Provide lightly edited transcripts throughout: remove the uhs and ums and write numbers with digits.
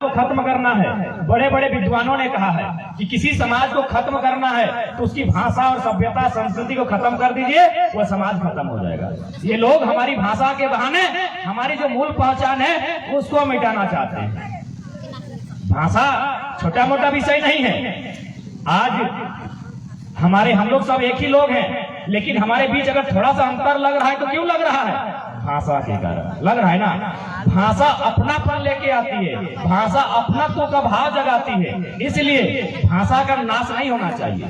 को खत्म करना है। बड़े बड़े विद्वानों ने कहा है कि किसी समाज को खत्म करना है तो उसकी भाषा और सभ्यता संस्कृति को खत्म कर दीजिए, वो समाज खत्म हो जाएगा। ये लोग हमारी भाषा के बहाने हमारी जो मूल पहचान है उसको मिटाना चाहते हैं। भाषा छोटा मोटा विषय नहीं है। आज हम लोग सब एक ही लोग हैं, लेकिन हमारे बीच अगर थोड़ा सा अंतर लग रहा है तो क्यों लग रहा है? भाषा के कारण लग रहा है ना। भाषा अपनापन लेके आती है, भाषा अपनत्व का भाव जगाती है। इसलिए भाषा का नाश नहीं होना चाहिए,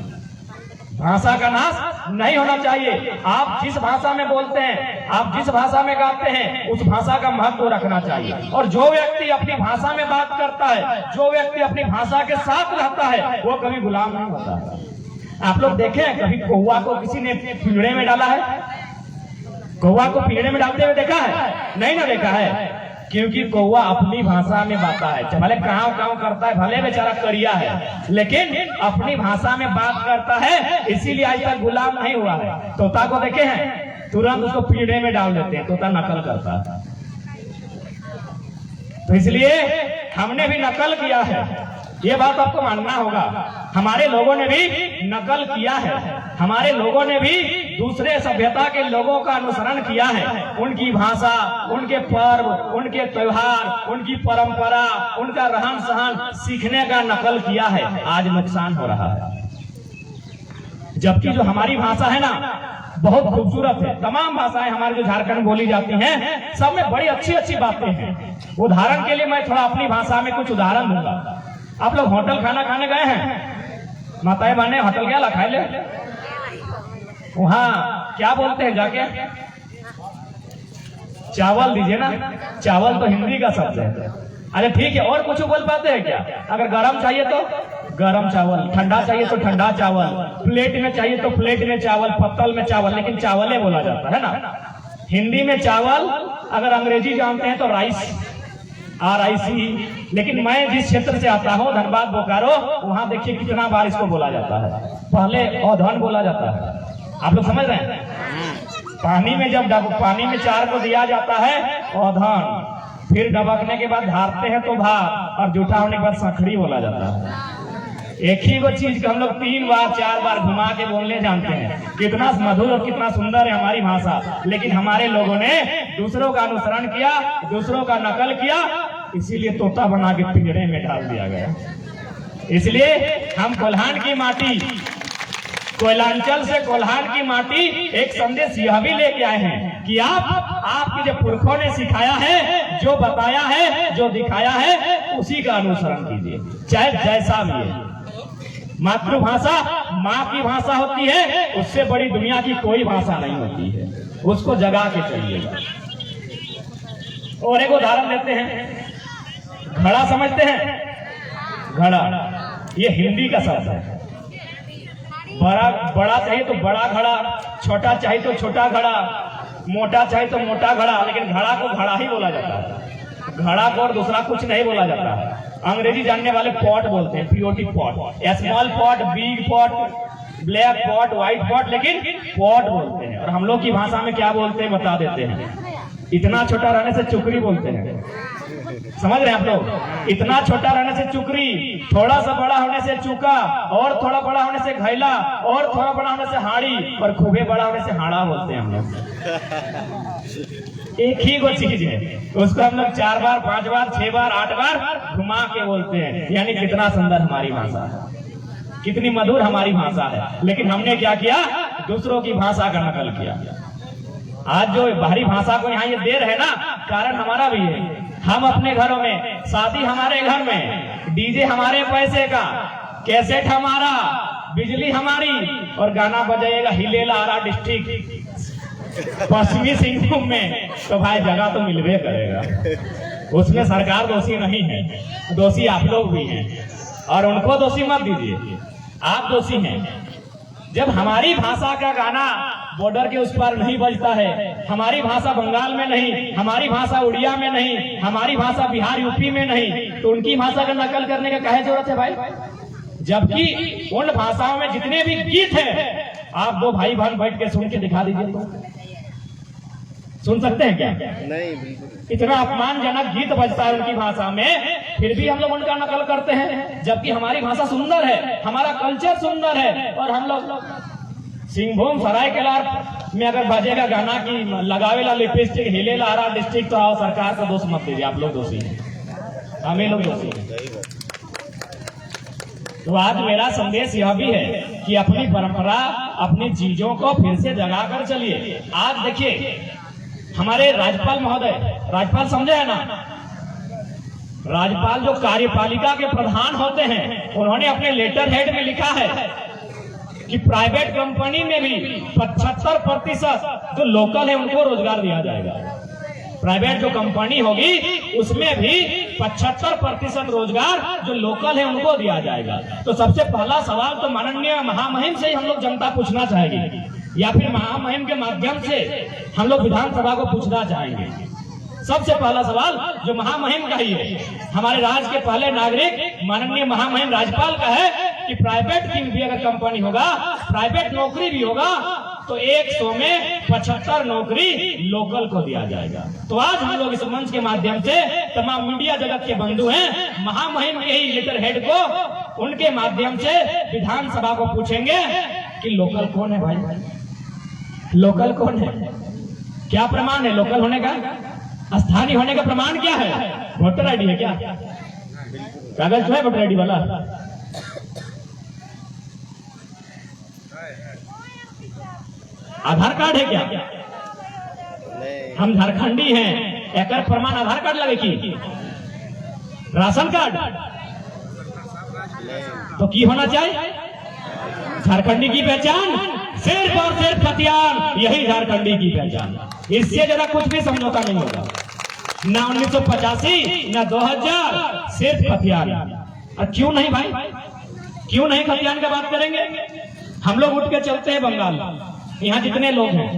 भाषा का नाश नहीं होना चाहिए। आप जिस भाषा में बोलते हैं, आप जिस भाषा में गाते हैं, उस भाषा का महत्व रखना चाहिए। और जो व्यक्ति अपनी भाषा में बात करता है, जो व्यक्ति अपनी भाषा के साथ रहता है, वो कभी गुलाम नहीं होता। आप लोग देखें, कभी कौवा को किसी ने पिंजड़े में डाला है? कौवा को पिंजड़े में डालते हुए देखा है? नहीं ना देखा है, क्योंकि कौवा अपनी भाषा में बाता है। भले काव काव करता है, भले बेचारा करिया है, लेकिन अपनी भाषा में बात करता है, इसीलिए आज तक गुलाम नहीं हुआ है। तोता को देखे हैं, तुरंत उसको पिंजड़े में डाल देते हैं, तोता नकल करता है। तो इसलिए हमने भी नकल किया है, ये बात आपको मानना होगा। हमारे लोगों ने भी नकल किया है, हमारे लोगों ने भी दूसरे सभ्यता के लोगों का अनुसरण किया है। उनकी भाषा, उनके पर्व, उनके त्योहार, उनकी परंपरा, उनका रहन सहन सीखने का नकल किया है। आज नुकसान हो रहा है। जबकि जो हमारी भाषा है ना, बहुत खूबसूरत है। तमाम भाषाएं हमारे जो झारखंड में बोली जाती हैं, सब में बड़ी अच्छी अच्छी बातें हैं। उदाहरण के लिए मैं थोड़ा अपनी भाषा में कुछ उदाहरण दूंगा। आप लोग होटल खाना खाने गए हैं? माताएं बहने होटल क्या खाए ले? वहाँ क्या बोलते हैं जाके? चावल दीजिए ना। चावल तो हिंदी का शब्द है। अरे ठीक है, और कुछ बोल पाते हैं क्या? अगर गरम चाहिए तो गरम चावल, ठंडा चाहिए तो ठंडा चावल, प्लेट में चाहिए तो प्लेट में चावल, पत्तल में चावल, लेकिन चावले बोला जाता है ना। हिंदी में चावल, अगर अंग्रेजी जानते हैं तो राइस, RIC। लेकिन मैं जिस क्षेत्र से आता हूँ, धनबाद बोकारो, वहां देखिए कितना बार इसको बोला जाता है। पहले औधन बोला जाता है। आप लोग समझ रहे हैं? पानी में जब पानी में चार को दिया जाता है औधन, फिर डबकने के बाद धारते हैं तो भार, और जूठा होने के बाद सखड़ी बोला जाता है। एक ही वो चीज को हम लोग 3 बार 4 बार घुमा के बोलने जानते हैं। कितना मधुर और कितना सुंदर है हमारी भाषा, लेकिन हमारे लोगों ने दूसरों का अनुसरण किया, दूसरों का नकल किया, इसीलिए तोता बना के पिंजरे में डाल दिया गया। इसलिए हम कोल्हान की माटी, कोयलांचल से कोल्हान की माटी एक संदेश यह भी लेके आए हैं कि आपके जो पुरखों ने सिखाया है, जो बताया है, जो दिखाया है, उसी का अनुसरण कीजिए, चाहे जैसा भी है। मातृभाषा माँ की भाषा होती है, उससे बड़ी दुनिया की कोई भाषा नहीं होती है, उसको जगा के चलिएगा। और एक उदाहरण देते हैं, घड़ा समझते हैं? घड़ा ये हिंदी का शब्द है। बड़ा चाहिए तो बड़ा घड़ा, छोटा चाहिए तो छोटा घड़ा, मोटा चाहिए तो मोटा घड़ा, लेकिन घड़ा को घड़ा ही बोला जाता है। घड़ा को और दूसरा कुछ नहीं बोला जाता है। अंग्रेजी जानने वाले पॉट बोलते हैं, POT pot, small pot, big pot, black pot, white pot, लेकिन पॉट बोलते हैं। और हम लोग की भाषा में क्या बोलते हैं बता देते हैं। इतना छोटा रहने से चुकरी बोलते हैं, समझ रहे हैं आप लोग? इतना छोटा रहने से चुकरी, थोड़ा सा बड़ा होने से चूका, और थोड़ा बड़ा होने से घैला, और थोड़ा बड़ा होने से हाड़ी, और खूबे बड़ा होने से हाड़ा बोलते हैं हम लोग। एक ही वो चीज है, उसको हम लोग 4 बार 5 बार 6 बार 8 बार घुमा के बोलते हैं। यानी कितना सुंदर हमारी भाषा है, कितनी मधुर हमारी भाषा है। लेकिन हमने क्या किया? दूसरों की भाषा का नकल किया। आज जो बाहरी भाषा को यहाँ ये दे रहे ना, कारण हमारा भी है। हम अपने घरों में, शादी हमारे घर में, डीजे हमारे पैसे का, कैसेट हमारा, बिजली हमारी, और गाना बजाएगा हिलेला आरा डिस्ट्रिक्ट पश्चिमी सिंहभूम में, तो भाई जगह तो मिलवे करेगा। उसमें सरकार दोषी नहीं है, दोषी आप लोग भी हैं, और उनको दोषी मत दीजिए, आप दोषी हैं। जब हमारी भाषा का गाना बॉर्डर के उस पार नहीं बजता है, हमारी भाषा बंगाल में नहीं, हमारी भाषा उड़िया में नहीं, हमारी भाषा बिहार यूपी में नहीं, तो उनकी भाषा का नकल करने का काहे जरूरत है भाई? जबकि उन भाषाओं में जितने भी गीत हैं, आप 2 भाई बहन बैठ के सुन के दिखा दीजिए तो सुन सकते हैं क्या? नहीं, बिल्कुल। इतना अपमानजनक गीत बजता है उनकी भाषा में, फिर भी हम लोग उनका नकल करते हैं, जबकि हमारी भाषा सुंदर है, हमारा कल्चर सुंदर है। और हम लोग सिंहभूम सरायकेला में अगर बजेगा गाना की लगावेला लिपस्टिक हिले लारा डिस्ट्रिक्ट, तो आओ सरकार को दोष मत दीजिए, आप लोग दोषी हैं, हमें लोग दोषी हैं। तो आज मेरा संदेश यह भी है कि अपनी परंपरा, अपनी चीजों को फिर से जगा कर चलिए। आज देखिए हमारे राज्यपाल महोदय, राज्यपाल समझे है ना, राज्यपाल जो कार्यपालिका के प्रधान होते हैं, उन्होंने अपने लेटर हेड में लिखा है कि प्राइवेट कंपनी में भी 75% जो लोकल है उनको रोजगार दिया जाएगा। प्राइवेट जो कंपनी होगी उसमें भी 75% रोजगार जो लोकल है उनको दिया जाएगा। तो सबसे पहला सवाल तो माननीय महामहिम से ही हम लोग जनता पूछना चाहेंगे, या फिर महामहिम के माध्यम से हम लोग विधानसभा को पूछना चाहेंगे। सबसे पहला सवाल जो महामहिम का ही है, हमारे राज्य के पहले नागरिक माननीय महामहिम राज्यपाल का है कि प्राइवेट की भी अगर कंपनी होगा, प्राइवेट नौकरी भी होगा, तो 100 में 75 नौकरी लोकल को दिया जाएगा। तो आज हम लोग इस मंच के माध्यम से तमाम मीडिया जगत के बंधु हैं, महामहिम के ही लेटर हेड को उनके माध्यम से विधानसभा को पूछेंगे कि लोकल कौन है भाई, लोकल कौन है, क्या प्रमाण है लोकल होने का, स्थानीय होने का प्रमाण क्या है? वोटर आईडी है क्या? कागज जो है वोटर आईडी वाला, आधार कार्ड है क्या? हम झारखंडी हैं, एक प्रमाण आधार कार्ड लगे की राशन कार्ड तो की होना चाहिए? झारखंडी की पहचान सिर्फ और सिर्फ हथियार, यही झारखंडी की पहचान, इससे ज्यादा कुछ भी समझौता नहीं होगा, ना 1985 ना 2000, सिर्फ हथियार। और क्यों नहीं भाई, क्यों नहीं खतियान का बात करेंगे? हम लोग उठ के चलते हैं बंगाल, यहाँ जितने लोग हैं,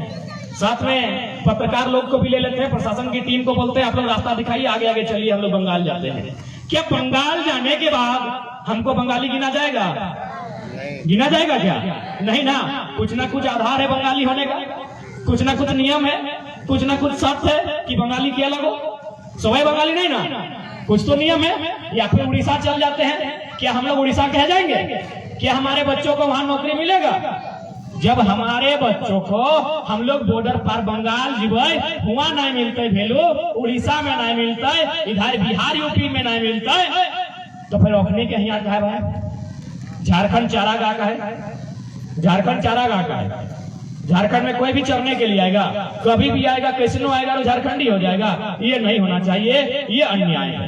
साथ में पत्रकार लोग को भी ले लेते हैं, प्रशासन की टीम को बोलते हैं आप लोग रास्ता दिखाइए, आगे आगे चलिए, हम लोग बंगाल जाते हैं। क्या बंगाल जाने के बाद हमको बंगाली गिना जाएगा? गिना जाएगा क्या? नहीं ना, कुछ ना कुछ आधार है बंगाली होने का, कुछ ना कुछ नियम है, कुछ ना कुछ शर्त है कि बंगाली की अलग हो, सवाई बंगाली नहीं ना, कुछ तो नियम है। या फिर उड़ीसा चल जाते हैं, क्या हम लोग उड़ीसा कह जाएंगे? क्या हमारे बच्चों को वहां नौकरी मिलेगा? जब हमारे बच्चों को हम लोग बॉर्डर पर बंगाल जीवे हुआ नहीं मिलते, भेलू उड़ीसा में नहीं मिलता है, इधर बिहार यूपी में नहीं मिलता है, तो फिर अपने के यहाँ का है भाई? झारखंड चारागाह का है, झारखंड चारागाह का है। झारखंड में कोई भी चरने के लिए आएगा, कभी भी आएगा, कैसनो आएगा तो झारखंडी हो जाएगा, ये नहीं होना चाहिए, ये अन्याय है।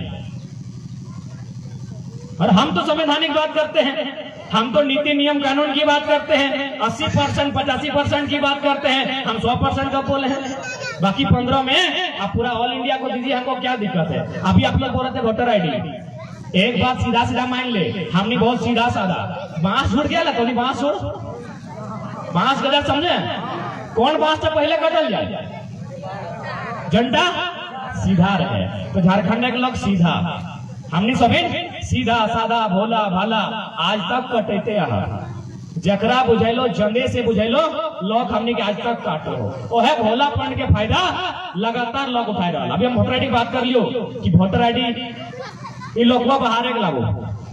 और हम तो संवैधानिक बात करते हैं, हम तो नीति नियम कानून की बात करते हैं, 80% 85% की बात करते हैं, हम 100% का बोले हैं। बाकी 15 में आप पूरा ऑल इंडिया को दीजिए, हमको क्या दिक्कत है? अभी आप लोग बोल रहे थे वोटर आईडी, एक बात सीधा सीधा मान ले, हमने बहुत सीधा साधा, बांस जुड़ गया तो बांस जुड़, बांस गदर समझे, कौन बांस से पहले कटल जाए? झंडा सीधा रहे, तो झारखंड के लोग सीधा, हमने सभी सीधा साधा भोला भाला आज तक कटेते जकरा बुझेलो जंदे से बुझेलो लोग हमने के आज तक काटो, वो है भोलापन के फायदा लगातार लोग उठाए रहा। अभी हम वोटर आईडी बात कर लियो कि वोटर आईडी ये लोग बाहर के लागो,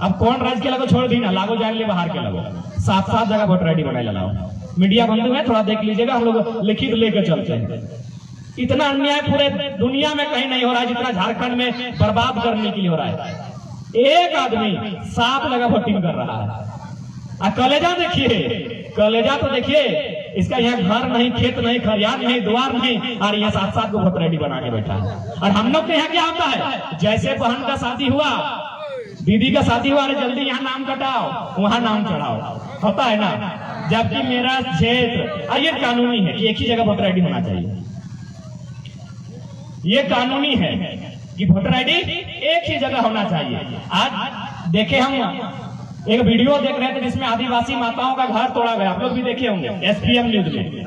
अब कौन राज्य के लागो छोड़ दी ना, लागो जान ले बाहर के लागो, 7 जगह वोटर आईडी बनाए लगाओ। मीडिया बंधु है, थोड़ा देख लीजिएगा, हम लोग लिखित लेकर चलते हैं। इतना अन्याय पूरे दुनिया में कहीं नहीं हो रहा है जितना झारखंड में बर्बाद करने के लिए हो रहा है। एक आदमी 7 जगह वोटिंग कर रहा है। कलेजा देखिए, कलेजा तो देखिए, इसका यहाँ घर नहीं, खेत नहीं, खरियान नहीं, द्वार नहीं, और यहाँ 7 को वोटर आईडी बना के बैठा है। और हम लोग के यहाँ क्या होता है, जैसे बहन का शादी हुआ, दीदी का शादी हुआ, अरे जल्दी यहाँ नाम कटाओ, वहां नाम चढ़ाओ, होता है ना। जबकि मेरा क्षेत्र, ये कानूनी है कि एक ही जगह वोटर आईडी होना चाहिए, ये कानूनी है कि वोटर आईडी एक ही जगह होना चाहिए। आज देखे हम एक वीडियो देख रहे थे जिसमें आदिवासी माताओं का घर तोड़ा गया, आप लोग भी देखे होंगे, SPM न्यूज में।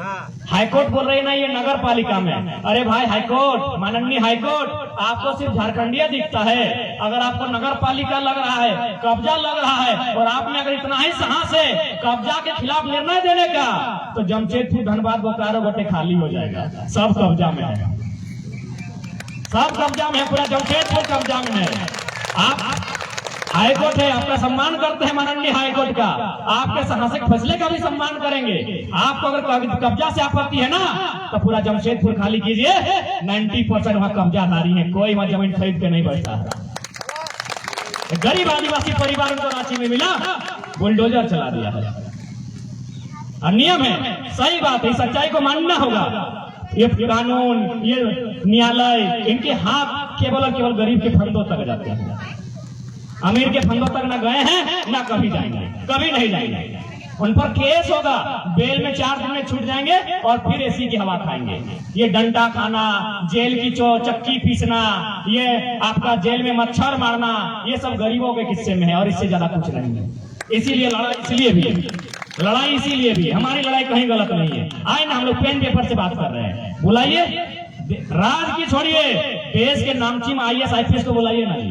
हाईकोर्ट बोल रही ना ये नगर पालिका में, अरे भाई हाईकोर्ट, माननीय हाईकोर्ट, आपको सिर्फ झारखंडिया दिखता है। अगर आपको नगर पालिका लग रहा है, कब्जा लग रहा है, और आपने अगर इतना ही साहस है कब्जा के खिलाफ निर्णय देने का, तो जमशेदपुर, धनबाद, बोकारो गोटे खाली हो जाएगा, सब कब्जा में है। सब कब्जा में है, पूरा जमशेदपुर कब्जा में है। आप हाईकोर्ट है, आपका सम्मान करते हैं माननीय हाईकोर्ट का, आपके साहसिक फैसले का भी सम्मान करेंगे। आपको अगर कब्जा से आपत्ति है ना तो पूरा जमशेदपुर खाली कीजिए, 90% वहां कब्जादारी है, कोई वहां जमीन खरीद के नहीं बैठता है। गरीब आदिवासी परिवार उनको रांची में मिला, बुलडोजर चला दिया है। और नियम है, सही बात है, सच्चाई को मानना होगा। ये कानून, ये न्यायालय, इनके हाथ केवल और केवल गरीब के फंदों तक जाते हैं, अमीर के फंदों तक ना गए हैं ना कभी जाएंगे, कभी नहीं जाएंगे। उन पर केस होगा, बेल में 4 दिन में छूट जाएंगे और फिर एसी की हवा खाएंगे। ये डंडा खाना, जेल की चक्की पीसना, ये आपका जेल में मच्छर मारना, ये सब गरीबों के किस्से में है और इससे ज्यादा कुछ नहीं है। इसीलिए लड़ाई इसीलिए भी हमारी लड़ाई कहीं गलत नहीं है। आए ना, हम लोग पेन पेपर से बात कर रहे हैं, बुलाइए, राज की छोड़िए, देश के नामचीन IAS IPS को बुलाइए ना जी।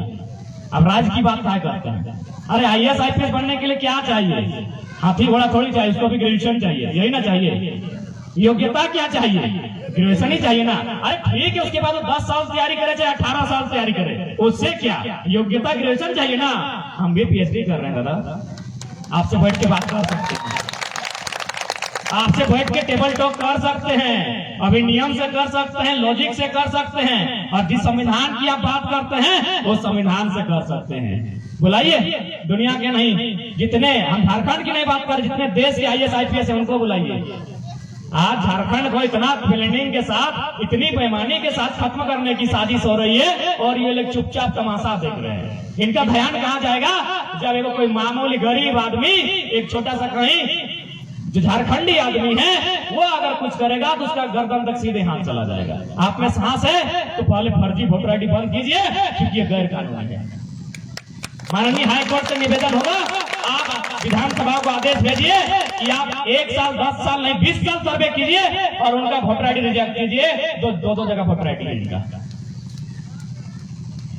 अब राज की बात क्या करते हैं? अरे IAS IPS बनने के लिए क्या चाहिए? हाथी घोड़ा थोड़ी चाहिए, उसको भी ग्रेजुएशन चाहिए, यही ना चाहिए। योग्यता क्या चाहिए? ग्रेजुएशन ही चाहिए ना। अरे ठीक है, उसके बाद वो 10 साल तैयारी करे चाहे 18 साल तैयारी करे, उससे क्या, योग्यता ग्रेजुएशन चाहिए ना। हम भी PhD कर रहे हैं दादा, आपसे बैठ के बात कर सकते हैं, आपसे बैठ के टेबल टॉक कर सकते हैं, अभी नियम से कर सकते हैं, लॉजिक से कर सकते हैं, और जिस संविधान की आप बात करते हैं वो संविधान से कर सकते हैं। बुलाइए, दुनिया के नहीं, जितने, हम झारखंड की नहीं बात कर, जितने देश के IAS IPS है उनको बुलाइए। आज झारखंड को इतना प्लानिंग के साथ, इतनी बेईमानी के साथ खत्म करने की साजिश हो रही है और ये लोग चुपचाप तमाशा देख रहे हैं। इनका ध्यान कहाँ जाएगा जब एगो कोई मामूली गरीब आदमी, एक छोटा सा कहीं जो झारखंडी आदमी है, वो अगर कुछ करेगा तो उसका गर्दन तक सीधे हाथ चला जाएगा। आप में साहस है तो पहले फर्जी वोटर ID बंद कीजिए, क्योंकि ये गैर कानूनी है। माननीय हाईकोर्ट से निवेदन होगा, आप विधानसभा को आदेश भेजिए कि आप 1 साल 10 साल नहीं 20 साल सर्वे कीजिए और उनका वोटर ID रिजेक्ट कीजिए, दो जगह वोटर ID है इनका।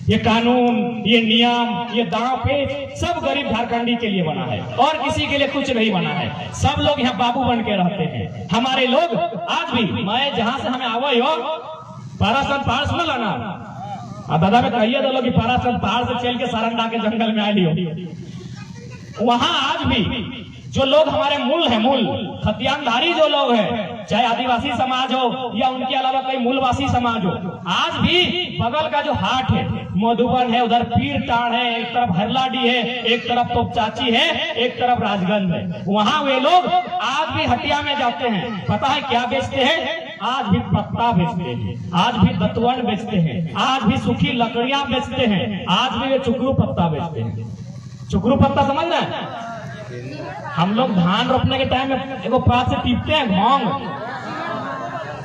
ये कानून, ये नियम, ये दांव पेच सब गरीब झारखंडी के लिए बना है और किसी के लिए कुछ नहीं बना है। सब लोग यहाँ बाबू बन के रहते हैं। हमारे लोग आज भी, मैं जहां से हमें आवे हो, पारासन पहाड़ सुन लाना, दादा में कहिए दो लोग कि पारासन पहाड़ से चल के सारंडा के जंगल में आई हो। वहां आज भी जो लोग हमारे मूल है, मूल खतियानधारी जो लोग हैं, चाहे आदिवासी समाज हो या उनके अलावा कोई मूलवासी समाज हो, आज भी बगल का जो हाट है, मधुबन है, उधर पीरटांड है, एक तरफ हरलाडी है, एक तरफ तोपचाची है, एक तरफ राजगंज है, वहां वे लोग आज भी हटिया में जाते हैं। पता है क्या बेचते हैं? आज भी पत्ता बेचते हैं, आज भी दतवन बेचते हैं, आज भी सूखी लकड़ियां बेचते हैं, आज भी वे चुकरू पत्ता बेचते हैं। चुकरू पत्ता समझ रहे हैं? हम लोग धान रोपने के टाइम में एगो पात से टीपते हैं,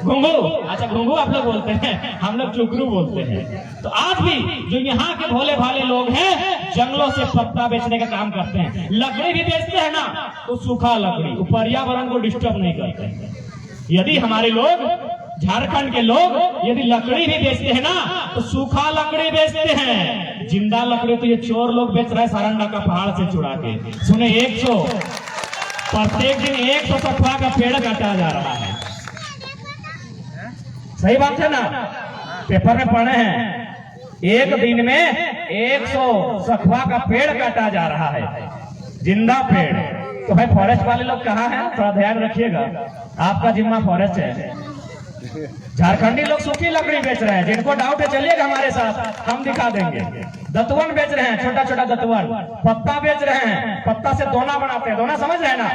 घुंघू, अच्छा घुंघू आप लोग बोलते हैं, हम लोग चुकरू बोलते हैं। तो आज भी जो यहाँ के भोले भाले लोग हैं, जंगलों से पत्ता बेचने का काम करते हैं। लकड़ी भी बेचते हैं ना, तो सूखा लकड़ी, वो पर्यावरण को डिस्टर्ब नहीं करते हैं। यदि हमारे लोग, झारखंड के लोग यदि लकड़ी भी बेचते हैं ना, तो सूखा लकड़ी बेचते हैं। जिंदा लकड़ी तो ये चोर लोग बेच रहे हैं सारंडा का पहाड़ से चुरा के। सुने, 100 प्रत्येक दिन 100 सखुआ का पेड़ काटा जा रहा है। सही बात है ना? पेपर में पढ़े हैं, एक दिन में 100 सखुआ का पेड़ काटा जा रहा है, जिंदा पेड़। तो भाई फॉरेस्ट वाले लोग कहाँ हैं? थोड़ा ध्यान रखिएगा, आपका जिम्मा फॉरेस्ट है। झारखंडी लोग सूखी लकड़ी बेच रहे हैं, जिनको डाउट है चलिएगा हमारे साथ, हम दिखा देंगे। दतवन बेच रहे हैं, छोटा छोटा दतवन। पत्ता बेच रहे हैं, पत्ता से दोना बनाते हैं, दोना समझ रहे हैं ना?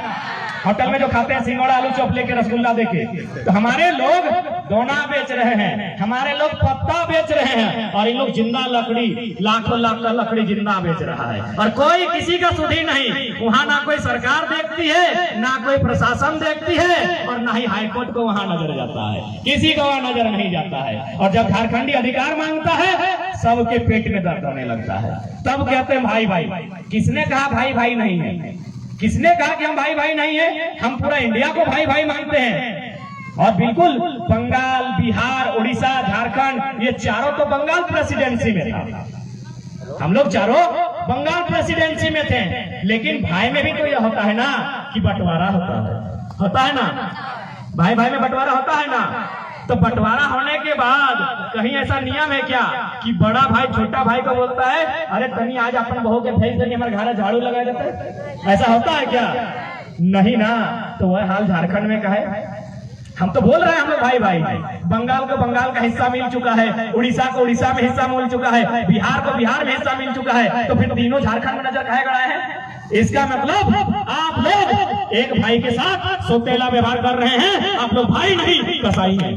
होटल में जो खाते हैं सिंगोड़ा आलू चॉप लेके, रसगुल्ला देके। तो हमारे लोग दोना बेच रहे हैं, हमारे लोग पत्ता बेच रहे हैं, और इन लोग जिंदा लकड़ी, लाखों लाख का लकड़ी जिंदा बेच रहा है। और कोई किसी का सुधी नहीं, वहाँ ना कोई सरकार देखती है, ना कोई प्रशासन देखती है, और ना ही हाईकोर्ट को वहाँ नजर जाता है, किसी को वहाँ नजर नहीं जाता है। और जब झारखंडी अधिकार मांगता है, सबके पेट में दर्द होने लगता है। तब कहते हैं भाई भाई। किसने कहा भाई भाई नहीं है? किसने कहा कि हम भाई भाई नहीं है? हम पूरा इंडिया को भाई भाई मानते हैं। और बिल्कुल बंगाल, बिहार, उड़ीसा, झारखंड, ये चारों तो बंगाल प्रेसिडेंसी में था। हम लोग चारों बंगाल प्रेसिडेंसी में थे। लेकिन भाई में भी तो यह होता है ना कि बंटवारा होता है ना? भाई भाई में बंटवारा होता है ना? तो बंटवारा होने के बाद कहीं ऐसा नियम है क्या कि बड़ा भाई छोटा भाई को बोलता है अरे तनी आज अपन बहू के भेज देंगे हमारे घर झाड़ू लगा देते है? ऐसा होता है क्या? नहीं ना। तो वह हाल झारखंड में का है। हम तो बोल रहे हैं हम लोग भाई भाई, बंगाल को बंगाल का हिस्सा मिल चुका है, उड़ीसा को उड़ीसा में हिस्सा मिल चुका है, बिहार को बिहार में हिस्सा मिल चुका है, तो फिर तीनों झारखंड में नजर काहे गड़ा है? इसका मतलब आप लोग एक भाई के साथ सौतेला व्यवहार कर रहे हैं। आप लोग भाई नहीं कसाई हैं।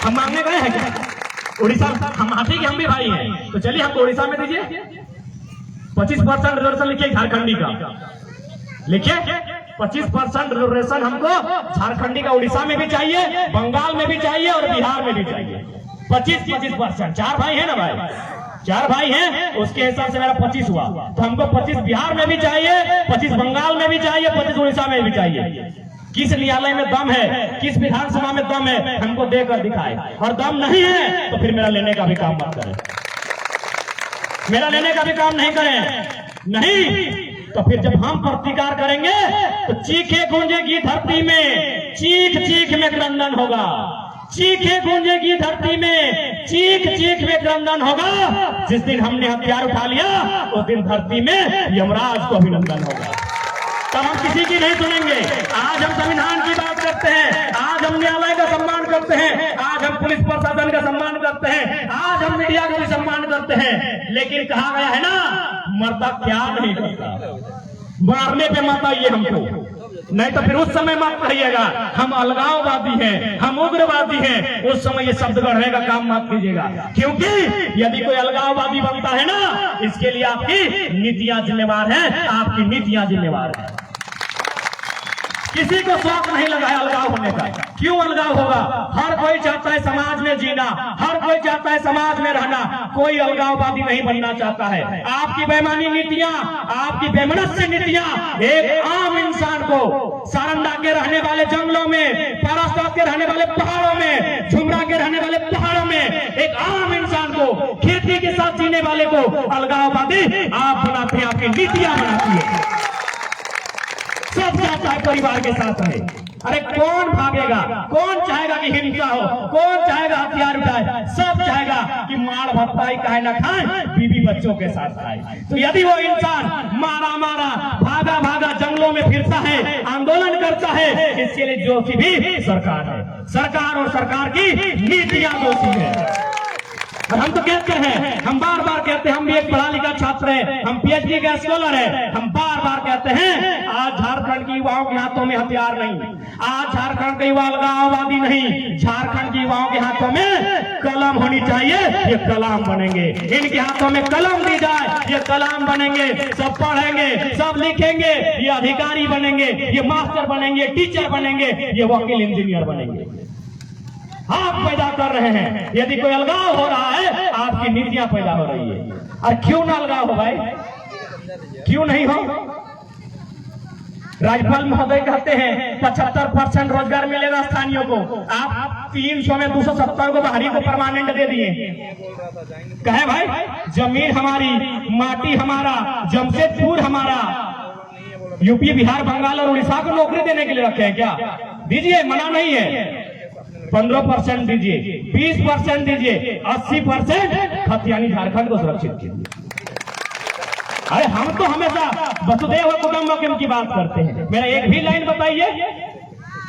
हम मांगने गए हैं क्या? उड़ीसा हम आते कि हम भी भाई हैं, तो चलिए हमको उड़ीसा में दीजिए 25% रिजर्वेशन लिखिए झारखंडी का, लिखिए 25% रिजर्वेशन हमको झारखंडी का उड़ीसा में भी चाहिए, बंगाल में भी चाहिए और बिहार में भी चाहिए। 25%। 4 भाई है ना भाई, 4 भाई हैं, उसके हिसाब से मेरा 25 हुआ। तो हमको 25 बिहार में भी चाहिए, 25 बंगाल में भी चाहिए, 25 उड़ीसा में भी चाहिए। किस न्यायालय में दम है, किस विधानसभा में दम है, हमको देकर दिखाए। और दम नहीं है तो फिर मेरा लेने का भी काम मत करें, मेरा लेने का भी काम नहीं करें। नहीं तो फिर जब हम प्रतिकार करेंगे तो चीखे गूंजेगी धरती में, चीख चीख में क्रंदन होगा। चीखे गूंजेगी धरती में, चीख चीख में क्रंदन होगा। जिस दिन हमने हथियार उठा लिया उस दिन धरती में यमराज को अभिनंदन होगा। तब हम किसी की नहीं सुनेंगे। आज हम संविधान की बात करते हैं, आज हम न्यायालय का सम्मान करते हैं, आज हम पुलिस प्रशासन का सम्मान करते हैं, आज हम मीडिया का भी सम्मान करते हैं। लेकिन कहा गया है ना, मरता क्या नहीं करता, मारने पे मत आइए हमको, नहीं तो फिर उस समय मत कहिएगा हम अलगाववादी हैं, हम उग्रवादी हैं। उस समय ये शब्द गढ़ने का काम मत कीजिएगा, क्योंकि यदि कोई अलगाववादी बनता है ना, इसके लिए आपकी नीतियां जिम्मेवार हैं, आपकी नीतियां जिम्मेवार हैं। किसी को शौक नहीं लगा है अलगाव होने का। क्यों अलगाव होगा? हर कोई चाहता है समाज में जीना, हर कोई चाहता है समाज में रहना, कोई अलगाववादी नहीं बनना चाहता है। आपकी बेईमानी नीतियां, आपकी बेमनस्य नीतियां एक आम इंसान को, सारंडा के रहने वाले जंगलों में, पारासात के रहने वाले पहाड़ों में, झुमरा के रहने वाले पहाड़ों में एक आम इंसान को, खेती के साथ जीने वाले को अलगाववादी आप बनाते हैं, आपकी नीतियां बनाती है। सब चाहता है परिवार के साथ रहे। अरे कौन भागेगा, कौन चाहेगा कि हिंसा हो, कौन चाहेगा हथियार उठाए? सब चाहेगा कि मार भत्ताई काहे ना खाए, बीवी बच्चों के साथ खाए। तो यदि वो इंसान मारा मारा भागा भागा जंगलों में फिरता है, आंदोलन करता है, इसके लिए दोषी भी सरकार है। सरकार और सरकार की नीतियां दोषी है। और हम तो कहते हैं, हम बार बार कहते हैं, हम भी एक पढ़ा लिखा छात्र है, हम पीएचडी का स्कॉलर है, हम बार बार कहते हैं आज झारखंड के युवाओं के हाथों में हथियार नहीं, आज झारखंड के युवा अलगाववादी नहीं, झारखंड के युवाओं के हाथों में कलम होनी चाहिए, ये कलाम बनेंगे। इनके हाथों में कलम दी जाए, ये कलाम बनेंगे, सब पढ़ेंगे, सब लिखेंगे, ये अधिकारी बनेंगे, ये मास्टर बनेंगे, टीचर बनेंगे, ये वकील इंजीनियर बनेंगे। आप पैदा कर रहे हैं। यदि कोई अलगाव हो रहा है, आपकी नीतियां पैदा हो रही है। और क्यों ना अलगाव हो भाई, क्यों नहीं हो? राज्यपाल महोदय कहते हैं 75% रोजगार मिलेगा स्थानीय को। आप 300 में 270 को बाहरी को परमानेंट दे दिए। कहे भाई जमीन हमारी, माटी हमारा, जमशेदपुर हमारा, यूपी बिहार बंगाल और उड़ीसा को नौकरी देने के लिए रखे हैं क्या? दीजिए, मना नहीं है। 15% दीजिए, 20% दीजिए, 80% खतियानी झारखंड को सुरक्षित कीजिए। अरे हम तो हमेशा वसुधैव कुटुंबकम की बात करते हैं। मेरा एक भी लाइन बताइए,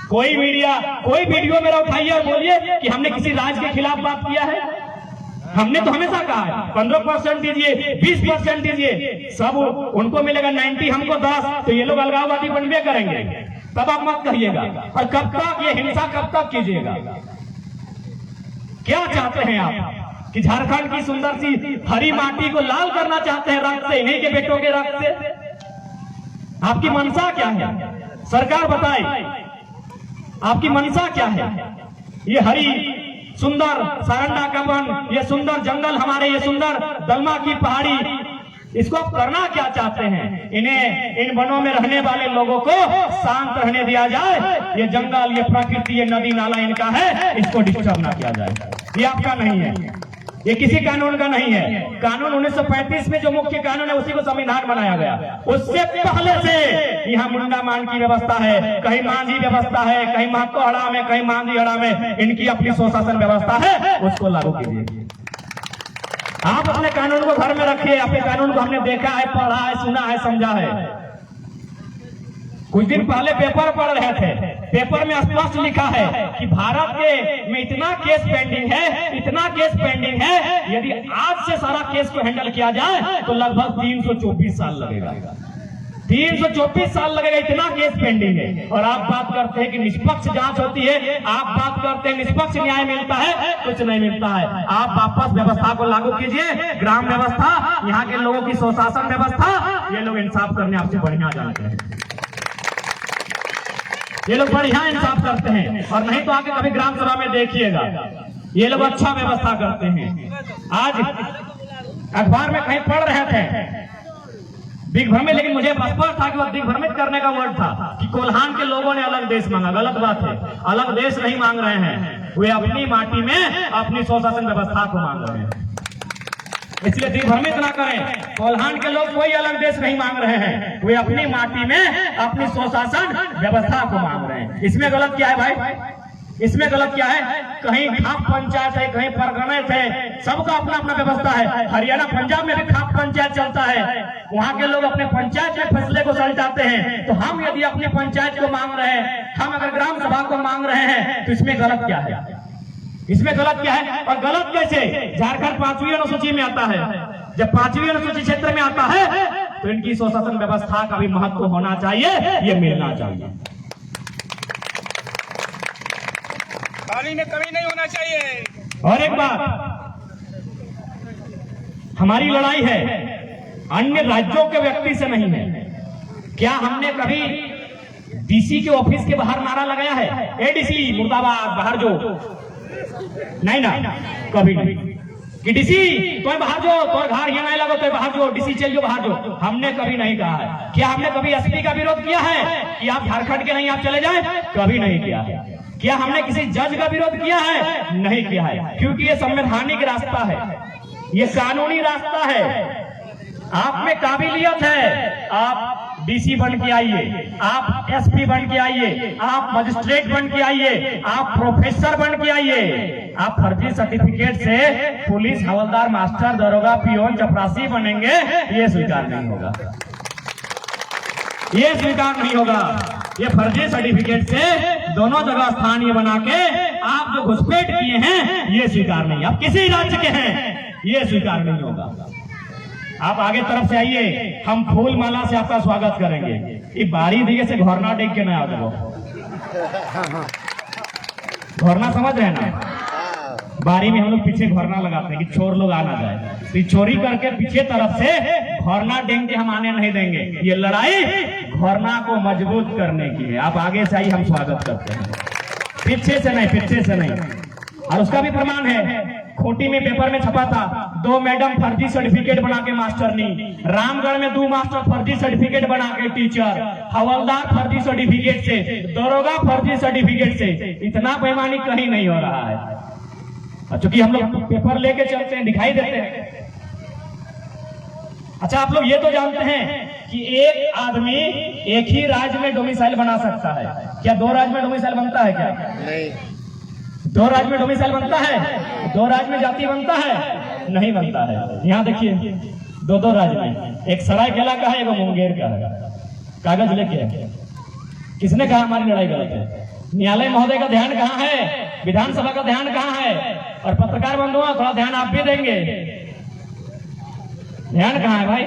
कोई मीडिया, कोई वीडियो मेरा उठाइए और बोलिए कि हमने किसी राज्य के खिलाफ बात किया है। हमने तो हमेशा कहा है 15% दीजिए, 20% दीजिए, सब उनको मिलेगा 90, हमको 10, तो ये लोग अलगाववादी बनबे करेंगे। तब आप मत कहिएगा। और कब तक ये हिंसा, कब तक कीजिएगा? क्या चाहते हैं आप कि झारखंड की सुंदर सी हरी माटी को लाल करना चाहते हैं रक्त से, इन्हीं के बेटों के रक्त से? आपकी मंशा क्या है? सरकार बताए आपकी मंशा क्या है? ये हरी सुंदर सारंडा का वन, ये सुंदर जंगल हमारे, ये सुंदर दलमा की पहाड़ी, इसको आप करना क्या चाहते हैं? इन्हें, इन वनों में रहने वाले लोगों को शांत रहने दिया जाए। ये जंगल, ये प्रकृति, ये नदी नाला इनका है, इसको डिस्टर्ब ना किया जाए। ये आपका नहीं है। ये किसी कानून का नहीं है। कानून 1935 में जो मुख्य कानून है उसी को संविधान बनाया गया। उससे पहले से यहाँ मुंडा मान की व्यवस्था है, कहीं मांझी व्यवस्था है, कहीं महतो हड़ा में, कहीं मांझी हड़ा में इनकी अपनी स्वशासन व्यवस्था है, उसको लागू कीजिए। आप अपने कानून को घर में रखिए। अपने कानून को हमने देखा है, पढ़ा है, सुना है, समझा है। कुछ दिन पहले पेपर पढ़ रहे थे, पेपर में स्पष्ट लिखा है कि भारत के में इतना केस पेंडिंग है, इतना केस पेंडिंग है, यदि आज से सारा केस को हैंडल किया जाए तो लगभग 324 साल लगेगा। 324 साल लगेगा, इतना केस पेंडिंग है। और आप बात करते हैं कि निष्पक्ष जांच होती है, आप बात करते हैं निष्पक्ष न्याय मिलता है, कुछ नहीं मिलता है। आप वापस व्यवस्था को लागू कीजिए, ग्राम व्यवस्था, यहाँ के लोगों की स्वशासन व्यवस्था, ये लोग इंसाफ करने आपसे बढ़िया जानते हैं, ये लोग बढ़िया इंसाफ करते हैं। और नहीं तो आके कभी ग्राम सभा में देखिएगा, ये लोग अच्छा व्यवस्था करते हैं। आज अखबार में कहीं पढ़ रहे थे दिग्भ्रमित, लेकिन मुझे स्पष्ट था कि वह दिग्भ्रमित करने का वर्ड था कि कोल्हान के लोगों ने अलग देश मांगा। गलत बात है, अलग देश नहीं मांग रहे हैं, वे अपनी माटी में अपनी स्वशासन व्यवस्था को मांग रहे हैं। इसलिए दिग्भ्रमित ना करें, कोल्हान के लोग कोई अलग देश नहीं मांग रहे हैं, वे अपनी माटी में अपनी स्वशासन व्यवस्था को मांग रहे हैं। इसमें गलत क्या है भाई? इसमें गलत क्या है? कहीं खाप पंचायत है, कहीं परगणित है, सबका अपना अपना व्यवस्था है। हरियाणा पंजाब में भी खाप पंचायत चलता है, वहाँ के लोग अपने पंचायत में फैसले को सुलझाते हैं। तो हम यदि अपने पंचायत को मांग रहे हैं, हम अगर ग्राम सभा को मांग रहे हैं, तो इसमें गलत क्या है? इसमें गलत क्या है? और गलत कैसे? झारखंड 5वीं अनुसूची में आता है। जब 5वीं अनुसूची क्षेत्र में आता है तो इनकी स्वशासन व्यवस्था का भी महत्व होना चाहिए, ये मिलना चाहिए। पानी में कमी नहीं होना चाहिए। और एक बात, हमारी लड़ाई है अन्य राज्यों के व्यक्ति से नहीं है। क्या हमने कभी डीसी के ऑफिस के बाहर नारा लगाया है, एडीसी मुर्दाबाद, बाहर जो? नहीं ना, कभी नहीं। कि डीसी तो बाहर जो, तो घर यहाँ नहीं लगो तो बाहर जो, डीसी चल जो बाहर जो, हमने कभी नहीं कहा है। क्या हमने कभी एसपी का विरोध किया है कि आप झारखंड के नहीं, आप चले जाएं? कभी नहीं किया है। क्या हमने किसी जज का विरोध किया है? नहीं किया है, क्योंकि ये संवैधानिक रास्ता है, ये कानूनी रास्ता है। आप में काबिलियत है, आप डीसी बन के आइए, आप एसपी बन के आइए, आप मजिस्ट्रेट बन के आइए, आप प्रोफेसर बन के आइए। आप फर्जी सर्टिफिकेट से पुलिस, हवलदार, मास्टर, दरोगा, पियोन, चपरासी बनेंगे, ये स्वीकार नहीं होगा, ये स्वीकार नहीं होगा। ये फर्जी सर्टिफिकेट से दोनों जगह स्थानीय बना के आप जो घुसपैठ किए हैं, ये स्वीकार नहीं। आप किसी राज्य के हैं, ये स्वीकार नहीं होगा। आप आगे तरफ से आइए, हम फूल माला से आपका स्वागत करेंगे। ये बारी दिए से घोरना देख के ना आ जाओ, घोरना समझ रहे ना? बारी में हम लोग पीछे घोरना लगाते हैं कि चोर लोग आ ना जाए, तो चोरी करके पीछे तरफ से घोरना देंगे के हम आने नहीं देंगे। ये लड़ाई घोरना को मजबूत करने की है। आप आगे से आइए, हम स्वागत करते हैं, पीछे से नहीं, पीछे से नहीं। और उसका भी प्रमाण है, खूंटी में पेपर में छपा था, 2 मैडम फर्जी सर्टिफिकेट बना के मास्टरनी, रामगढ़ में 2 मास्टर फर्जी सर्टिफिकेट बना के टीचर, हवलदार फर्जी सर्टिफिकेट से, दरोगा फर्जी सर्टिफिकेट से। इतना बेईमानी कहीं नहीं हो रहा है। चूंकि हम लोग पेपर लेके चलते हैं, दिखाई देते हैं। अच्छा, आप लोग ये तो जानते हैं कि एक आदमी एक ही राज्य में डोमिसाइल बना सकता है। क्या 2 राज्य में डोमिसाइल बनता है? क्या नहीं। 2 राज्य में डोमिसाइल बनता है? 2 राज्य में जाति बनता है? नहीं बनता है। यहाँ देखिए, 2 राज्य में, एक सरायकेला का है, एक मुंगेर का है। कागज लेके किसने कहा हमारी लड़ाई गलत है? न्यायालय महोदय का ध्यान कहाँ है? विधानसभा का ध्यान कहाँ है? और पत्रकार बंधुओं, थोड़ा ध्यान आप भी देंगे। ध्यान कहाँ है भाई?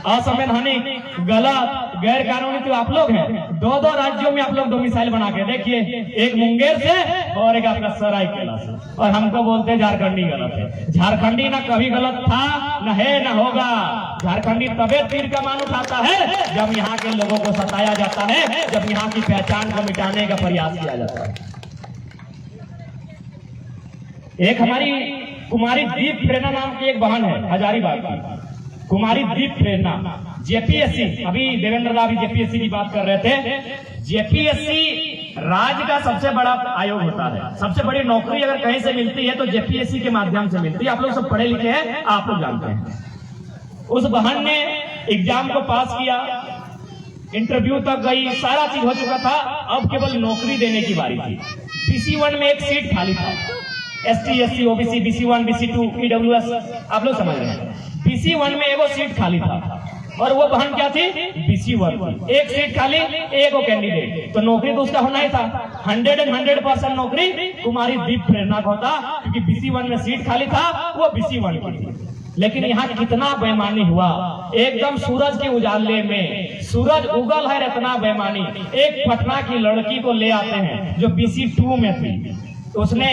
असंवैधानिक, गलत, गैर कानूनी तो आप लोग हैं। 2 राज्यों में आप लोग डोमिसाइल बना के देखिए, एक मुंगेर से और एक आपका सरायकेला से। और हमको बोलते हैं झारखंडी गलत है। झारखंडी ना कभी गलत था, न है, न होगा। झारखंडी तबे तीर का मान उठाता है जब यहाँ के लोगों को सताया जाता है, जब यहाँ की पहचान को मिटाने का प्रयास किया जाता है। एक हमारी कुमारी दीप प्रेरणा नाम की एक बहन है, हजारीबाग की। कुमारी दीप प्रेरणा जेपीएससी, अभी देवेंद्र दा भी जेपीएससी की बात कर रहे थे। जेपीएससी राज्य का सबसे बड़ा आयोग होता है। सबसे बड़ी नौकरी अगर कहीं से मिलती है तो जेपीएससी के माध्यम से मिलती है। आप लोग सब पढ़े लिखे हैं, आप लोग जानते हैं। उस बहन ने एग्जाम को पास किया, इंटरव्यू तक गई, सारा चीज हो चुका था, अब केवल नौकरी देने की बारी थी। BC1 में एक सीट खाली था। ST SC OBC BC1 BC2 EWS, आप लोग समझ रहे हैं। BC1 में एगो सीट खाली था और वो बहन क्या थी? BC1 थी। एक सीट खाली, एक कैंडिडेट, तो नौकरी तो उसका होना ही था। 100% नौकरी कुमारी दीप प्रेरणा का होता, क्योंकि BC1 में सीट खाली था, वो BC1 की थी। लेकिन यहाँ कितना बेईमानी हुआ, एकदम सूरज के उजाले में, सूरज उगल है, इतना बेईमानी। एक पटना की लड़की को ले आते हैं जो BC2 में थी, उसने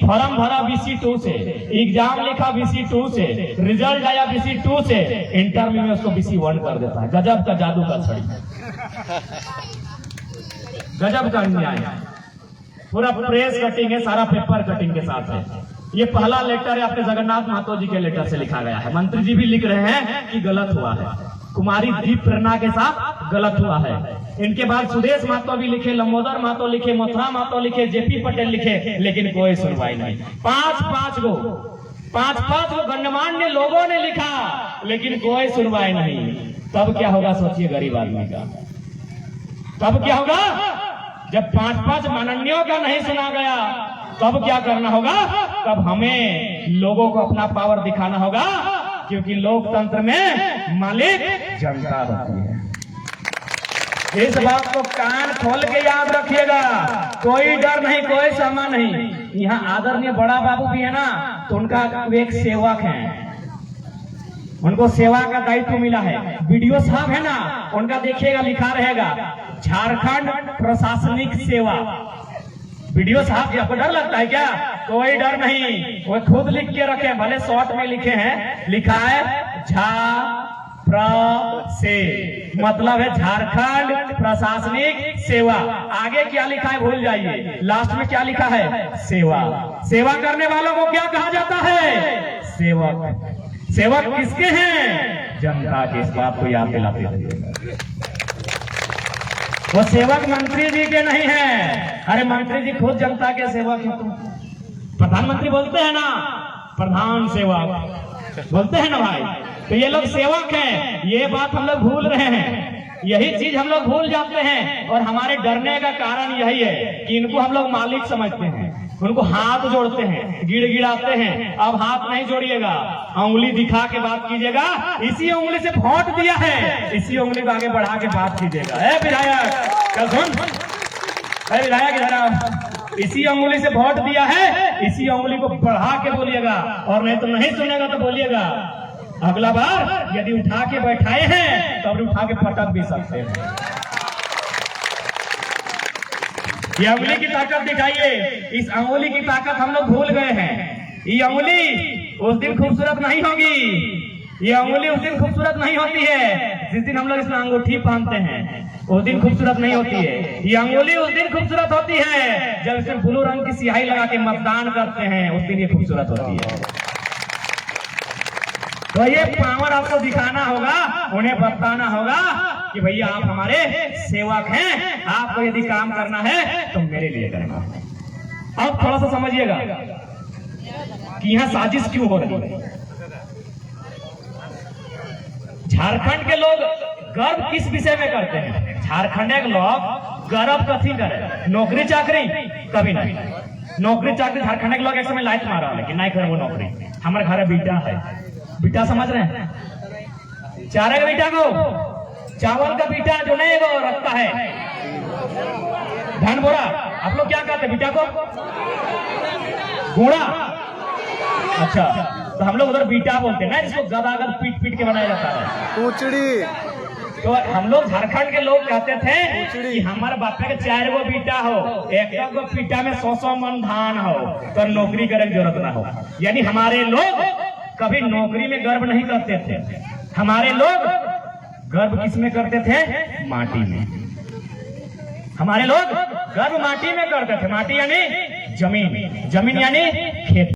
फॉर्म भरा BC2 से, एग्जाम लिखा BC2 से, रिजल्ट आया BC2 से, इंटरव्यू में उसको BC1 कर देता है। गजब का जादू का छड़ी, गजब का अन्याय। पूरा प्रेस कटिंग है, सारा पेपर कटिंग के साथ है। ये पहला लेटर है अपने जगन्नाथ महतो जी के लेटर से लिखा गया है। मंत्री जी भी लिख रहे हैं कि गलत हुआ है, कुमारी दीप प्रेरणा के साथ गलत हुआ है। इनके बाद सुदेश महतो भी लिखे, लंबोदर महतो लिखे, मथुरा महतो लिखे, JP पटेल लिखे, लेकिन कोई सुनवाई नहीं। पांच गो गणमान्य लोगों ने लिखा, लेकिन कोई सुनवाई नहीं। तब क्या होगा सोचिए गरीब आदमी का, तब क्या होगा जब 5 माननीयों का नहीं सुना गया? तब क्या करना होगा? तब हमें लोगों को अपना पावर दिखाना होगा, क्योंकि लोकतंत्र में मालिक जनता होती है। इस बात को कान खोल के याद रखिएगा। कोई डर नहीं, कोई सहमा नहीं। यहाँ आदरणीय बड़ा बाबू भी है ना, तो उनका एक सेवक है, उनको सेवा का दायित्व मिला है। BDO साहब है ना, उनका देखिएगा लिखा रहेगा झारखंड प्रशासनिक सेवा। BDO साहब जी, आपको डर लगता है क्या? कोई डर नहीं, वो खुद लिख के रखे, भले शॉर्ट में लिखे हैं, लिखा है से, मतलब है झारखंड प्रशासनिक सेवा। आगे क्या लिखा है भूल जाइए, लास्ट में क्या लिखा है? सेवा। सेवा करने वालों को क्या कहा जाता है? सेवक। सेवक किसके हैं? जनता के। इस बात को याद दिलाते रहिए। वो सेवक मंत्री जी के नहीं है। अरे मंत्री जी खुद जनता के सेवक हैं। तुम प्रधानमंत्री बोलते हैं ना, प्रधान सेवक बोलते हैं ना भाई, तो ये लोग सेवक हैं। ये बात हम लोग भूल रहे हैं, यही चीज हम लोग भूल जाते हैं। और हमारे डरने का कारण यही है कि इनको हम लोग मालिक समझते हैं, उनको हाथ जोड़ते हैं, गिड़गिड़ाते हैं। अब हाथ नहीं जोड़िएगा, उंगली दिखा के बात कीजिएगा। इसी उंगली से वोट दिया है, इसी उंगली को आगे बढ़ा के बात कीजिएगा। ए विधायक, क्या सुन, ए विधायक इधर, इसी उंगली से वोट दिया है, इसी उंगली को बढ़ा के बोलिएगा। और नहीं तो नहीं सुनेगा तो बोलिएगा अगला बार यदि उठा के बैठाए हैं तो उठा के पटक भी सकते हैं। ये उंगली की ताकत दिखाइए। इस अंगुली की ताकत हम लोग भूल गए हैं। ये अंगुली उस दिन खूबसूरत नहीं होगी, ये अंगुली उस दिन खूबसूरत नहीं होती है जिस दिन हम लोग इसमें अंगूठी पहनते हैं, उस दिन खूबसूरत नहीं होती है। ये अंगुली उस दिन खूबसूरत होती है जब इसमें ब्लू रंग की स्याही लगा के मतदान करते हैं, उस दिन ये खूबसूरत होती है। तो ये पावर आपको दिखाना होगा, उन्हें बताना होगा कि भैया आप हमारे सेवक हैं, आपको यदि काम करना है तो मेरे लिए करना है। अब थोड़ा सा समझिएगा कि यहाँ साजिश क्यों हो रही है। झारखंड के लोग गर्व किस विषय में करते हैं? झारखंड के लोग गर्व कथी करे? नौकरी चाकरी कभी नहीं। नौकरी चाकरी झारखंड के लोग एक समय लाइट मारा, लेकिन नहीं करे वो नौकरी। हमारे घर बेटा है, बेटा समझ रहे हैं, चारे का बेटा को, चावल का बेटा जो नहीं वो रखता है धान बोरा, आप लोग क्या कहते हैं बेटा को? घोड़ा। अच्छा, तो हम लोग उधर बेटा बोलते हैं ना, जिसको गदागद पीट पीट के बनाया जाता है, पूंछड़ी। तो हम लोग झारखंड के लोग कहते थे कि हमारे बाप के 4 गो बेटा हो, एक गो बेटा में 100 मन धान हो, तो नौकरी करने की जरूरत ना हो। यानी हमारे लोग कभी नौकरी में गर्व नहीं करते थे। हमारे लोग गर्व किस में करते थे? माटी में। हमारे लोग गर्व माटी में करते थे। माटी यानी जमीन, जमीन यानी खेत।